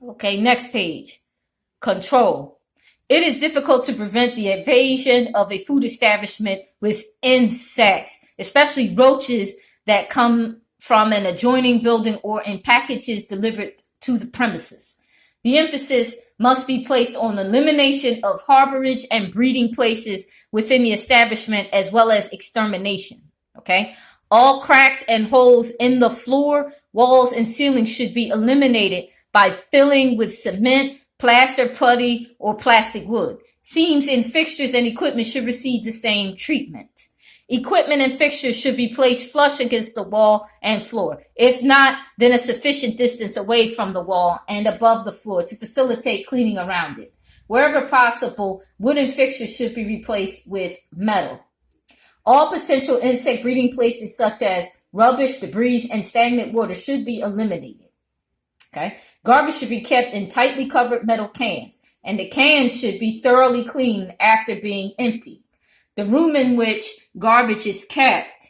Okay, next page. Control. It is difficult to prevent the invasion of a food establishment with insects, especially roaches that come from an adjoining building or in packages delivered to the premises. The emphasis must be placed on elimination of harborage and breeding places within the establishment, as well as extermination. Okay. All cracks and holes in the floor, walls, and ceiling should be eliminated by filling with cement, plaster, putty, or plastic wood. Seams in fixtures and equipment should receive the same treatment. Equipment and fixtures should be placed flush against the wall and floor. If not, then a sufficient distance away from the wall and above the floor to facilitate cleaning around it. Wherever possible, wooden fixtures should be replaced with metal. All potential insect breeding places such as rubbish, debris, and stagnant water should be eliminated. Okay. Garbage should be kept in tightly covered metal cans, and the cans should be thoroughly cleaned after being emptied. The room in which garbage is kept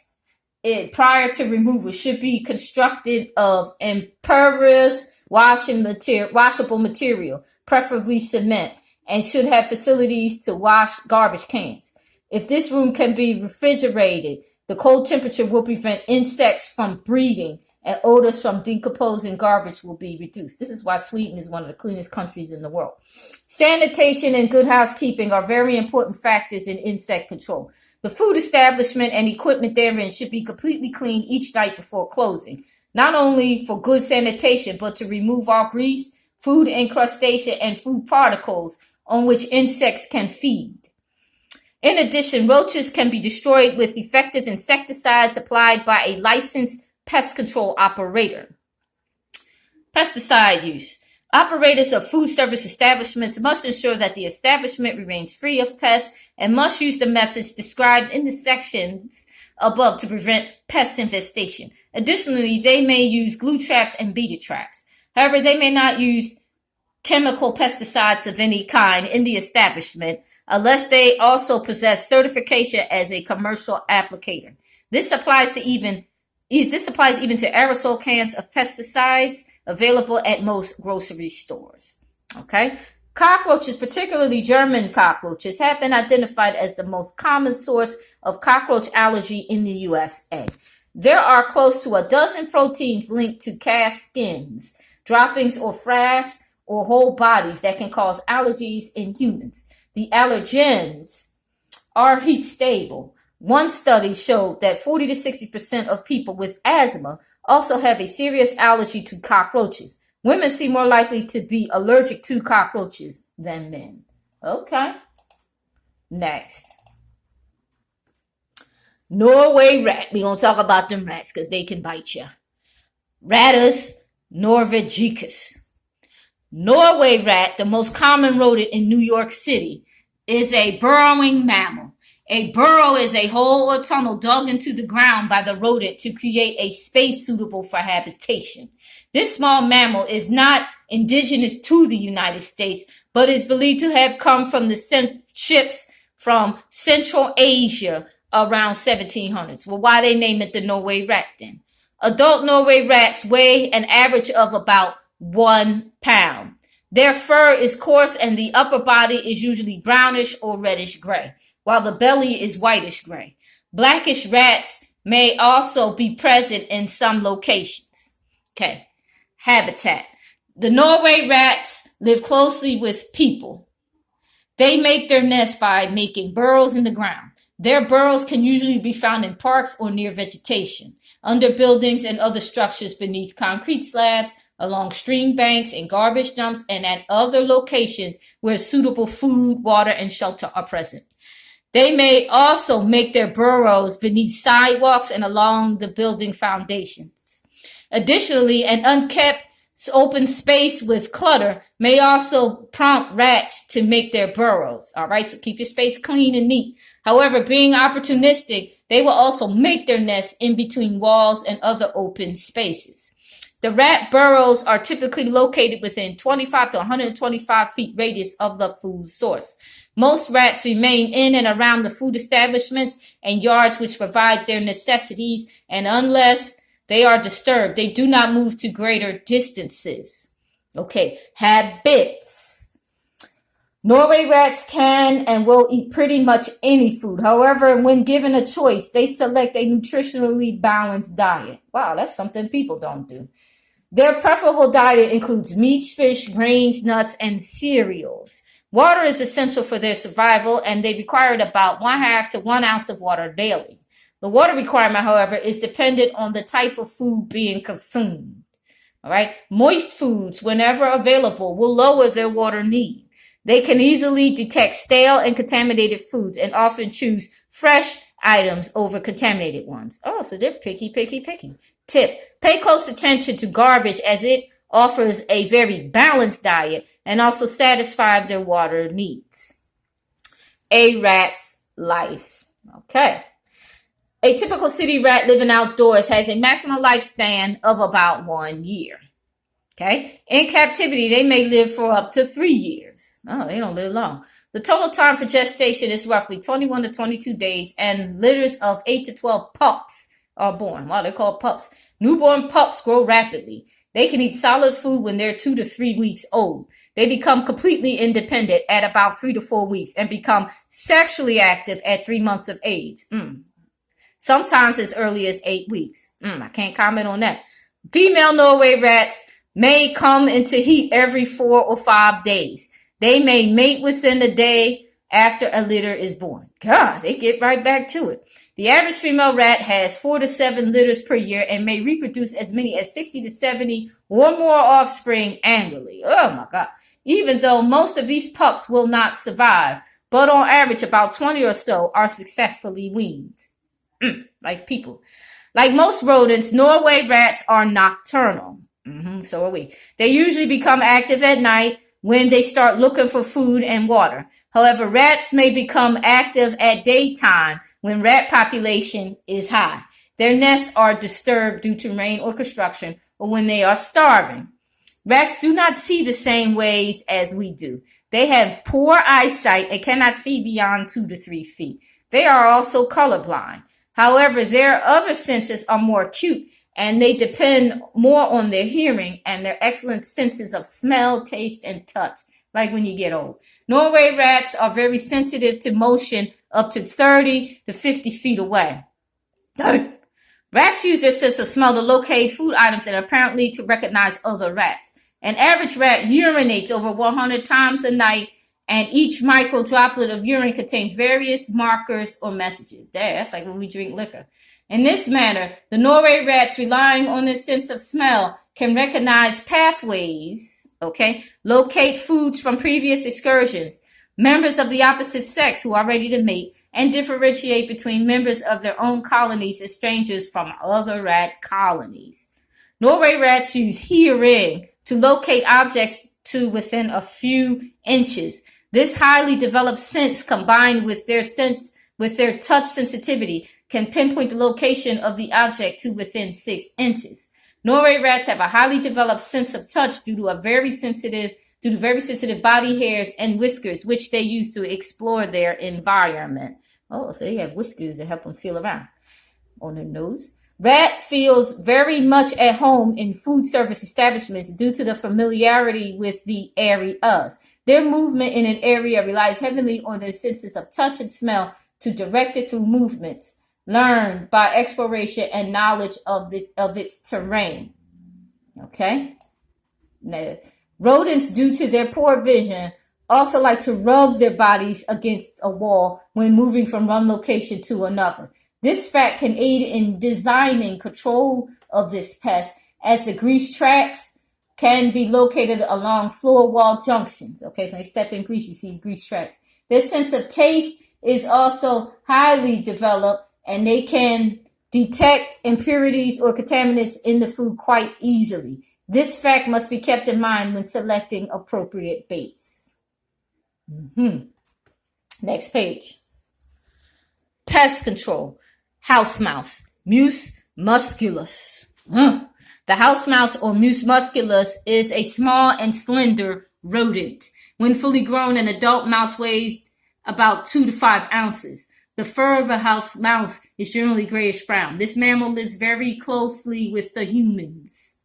prior to removal should be constructed of impervious washable material, preferably cement, and should have facilities to wash garbage cans. If this room can be refrigerated, the cold temperature will prevent insects from breeding, and odors from decomposing garbage will be reduced. This is why Sweden is one of the cleanest countries in the world. Sanitation and good housekeeping are very important factors in insect control. The food establishment and equipment therein should be completely cleaned each night before closing, not only for good sanitation, but to remove all grease, food incrustation, and food particles on which insects can feed. In addition, roaches can be destroyed with effective insecticides applied by a licensed pest control operator. Pesticide use. Operators of food service establishments must ensure that the establishment remains free of pests and must use the methods described in the sections above to prevent pest infestation. Additionally, they may use glue traps and beetle traps. However, they may not use chemical pesticides of any kind in the establishment unless they also possess certification as a commercial applicator. This applies even to aerosol cans of pesticides available at most grocery stores. Okay. Cockroaches, particularly German cockroaches, have been identified as the most common source of cockroach allergy in the USA. There are close to a dozen proteins linked to cast skins, droppings, or frass, or whole bodies that can cause allergies in humans. The allergens are heat stable. One study showed that 40 to 60% of people with asthma also have a serious allergy to cockroaches. Women seem more likely to be allergic to cockroaches than men. Okay. Next. Norway rat. We're going to talk about them rats because they can bite you. Rattus norvegicus. Norway rat, the most common rodent in New York City, is a burrowing mammal. A burrow is a hole or tunnel dug into the ground by the rodent to create a space suitable for habitation. This small mammal is not indigenous to the United States, but is believed to have come from the ships from Central Asia around 1700s. Well, why they name it the Norway rat then? Adult Norway rats weigh an average of about 1 pound. Their fur is coarse and the upper body is usually brownish or reddish gray, while the belly is whitish gray. Blackish rats may also be present in some locations. Okay. Habitat. The Norway rats live closely with people. They make their nests by making burrows in the ground. Their burrows can usually be found in parks or near vegetation, under buildings and other structures beneath concrete slabs, along stream banks and garbage dumps, and at other locations where suitable food, water, and shelter are present. They may also make their burrows beneath sidewalks and along the building foundations. Additionally, an unkept open space with clutter may also prompt rats to make their burrows. All right, so keep your space clean and neat. However, being opportunistic, they will also make their nests in between walls and other open spaces. The rat burrows are typically located within 25 to 125 feet radius of the food source. Most rats remain in and around the food establishments and yards which provide their necessities, and unless they are disturbed, they do not move to greater distances. Okay, habits. Norway rats can and will eat pretty much any food. However, when given a choice, they select a nutritionally balanced diet. Wow, that's something people don't do. Their preferable diet includes meats, fish, grains, nuts, and cereals. Water is essential for their survival, and they require about 1/2 to 1 ounce of water daily. The water requirement, however, is dependent on the type of food being consumed. All right. Moist foods, whenever available, will lower their water need. They can easily detect stale and contaminated foods and often choose fresh items over contaminated ones. Oh, so they're picky, picky, picky. Tip: pay close attention to garbage as it offers a very balanced diet and also satisfies their water needs. A rat's life. Okay. A typical city rat living outdoors has a maximum lifespan of about 1 year. Okay. In captivity, they may live for up to 3 years. Oh, they don't live long. The total time for gestation is roughly 21 to 22 days, and litters of 8 to 12 pups are born. Wow, they're called pups. Newborn pups grow rapidly. They can eat solid food when they're 2 to 3 weeks old. They become completely independent at about 3 to 4 weeks and become sexually active at 3 months of age. Sometimes as early as 8 weeks. I can't comment on that. Female Norway rats may come into heat every 4 or 5 days. They may mate within a day after a litter is born. God, they get right back to it. The average female rat has 4 to 7 litters per year and may reproduce as many as 60 to 70 or more offspring annually. Oh my God. Even though most of these pups will not survive, but on average about 20 or so are successfully weaned. Like people. Like most rodents, Norway rats are nocturnal. So are we. They usually become active at night when they start looking for food and water. However, rats may become active at daytime when rat population is high. Their nests are disturbed due to rain or construction, or when they are starving. Rats do not see the same ways as we do. They have poor eyesight and cannot see beyond 2 to 3 feet. They are also colorblind. However, their other senses are more acute, and they depend more on their hearing and their excellent senses of smell, taste, and touch, like when you get old. Norway rats are very sensitive to motion up to 30 to 50 feet away. Rats use their sense of smell to locate food items and apparently to recognize other rats. An average rat urinates over 100 times a night, and each micro droplet of urine contains various markers or messages. That's like when we drink liquor. In this manner, the Norway rats, relying on their sense of smell, can recognize pathways, locate foods from previous excursions, members of the opposite sex who are ready to mate, and differentiate between members of their own colonies and strangers from other rat colonies. Norway rats use hearing to locate objects to within a few inches. This highly developed sense, combined with their touch sensitivity, can pinpoint the location of the object to within 6 inches. Norway rats have a highly developed sense of touch due to very sensitive body hairs and whiskers, which they use to explore their environment. Oh, so they have whiskers that help them feel around on their nose. Rat feels very much at home in food service establishments due to the familiarity with the areas. Their movement in an area relies heavily on their senses of touch and smell to direct it through movements learned by exploration and knowledge of its terrain. Now, rodents, due to their poor vision, also like to rub their bodies against a wall when moving from one location to another. This fact can aid in designing control of this pest, as the grease tracks can be located along floor wall junctions. So when you step in grease, you see grease tracks. Their sense of taste is also highly developed, and they can detect impurities or contaminants in the food quite easily. This fact must be kept in mind when selecting appropriate baits. Next page. Pest control. House mouse, Mus musculus. The house mouse, or Mus musculus, is a small and slender rodent. When fully grown, an adult mouse weighs about 2 to 5 ounces. The fur of a house mouse is generally grayish brown. This mammal lives very closely with the humans.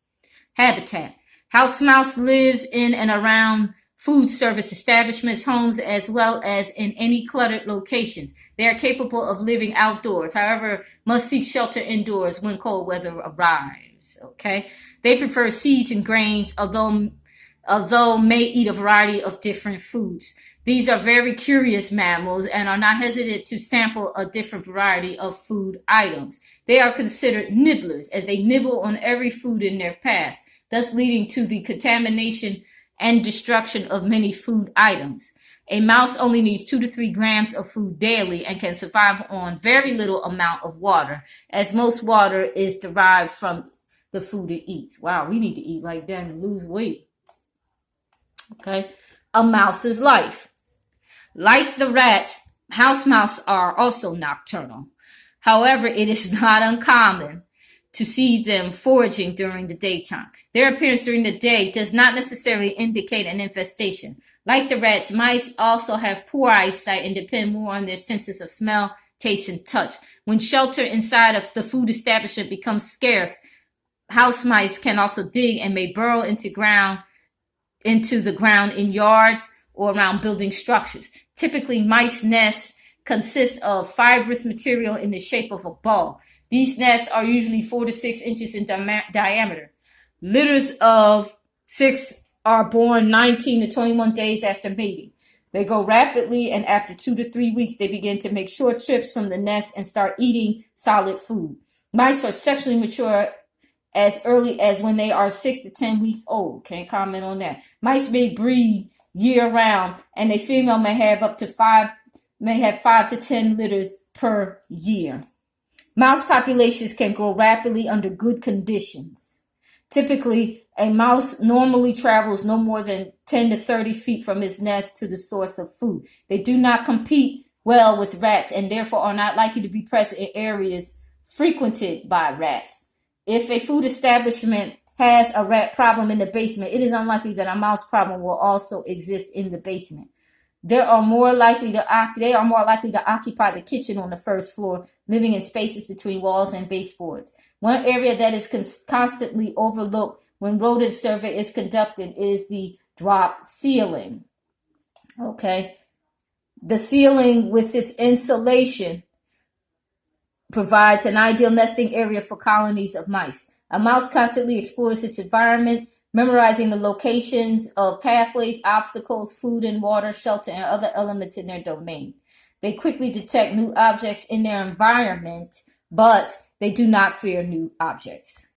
Habitat. House mouse lives in and around food service establishments, homes, as well as in any cluttered locations. They are capable of living outdoors, however, must seek shelter indoors when cold weather arrives. Okay, they prefer seeds and grains, although may eat a variety of different foods. These are very curious mammals and are not hesitant to sample a different variety of food items. They are considered nibblers, as they nibble on every food in their path, thus leading to the contamination and destruction of many food items. A mouse only needs 2 to 3 grams of food daily and can survive on very little amount of water, as most water is derived from the food it eats. Wow, we need to eat like that and lose weight. Okay, a mouse's life. Like the rats, house mouse are also nocturnal. However, it is not uncommon to see them foraging during the daytime. Their appearance during the day does not necessarily indicate an infestation. Like the rats, mice also have poor eyesight and depend more on their senses of smell, taste, and touch. When shelter inside of the food establishment becomes scarce, house mice can also dig and may burrow into the ground in yards or around building structures. Typically, mice nests consist of fibrous material in the shape of a ball. These nests are usually 4 to 6 inches in diameter. Litters of 6 are born 19 to 21 days after mating. They grow rapidly, and after 2 to 3 weeks, they begin to make short trips from the nest and start eating solid food. Mice are sexually mature as early as when they are 6 to 10 weeks old. Can't comment on that. Mice may breed year-round, and a female may have 5 to 10 litters per year. Mouse populations can grow rapidly under good conditions. Typically, a mouse normally travels no more than 10 to 30 feet from its nest to the source of food. They do not compete well with rats and therefore are not likely to be present in areas frequented by rats. If a food establishment has a rat problem in the basement, it is unlikely that a mouse problem will also exist in the basement. They are more likely to occupy the kitchen on the first floor, living in spaces between walls and baseboards. One area that is constantly overlooked when rodent survey is conducted is the drop ceiling. Okay. The ceiling with its insulation provides an ideal nesting area for colonies of mice. A mouse constantly explores its environment, memorizing the locations of pathways, obstacles, food and water, shelter, and other elements in their domain. They quickly detect new objects in their environment, but they do not fear new objects.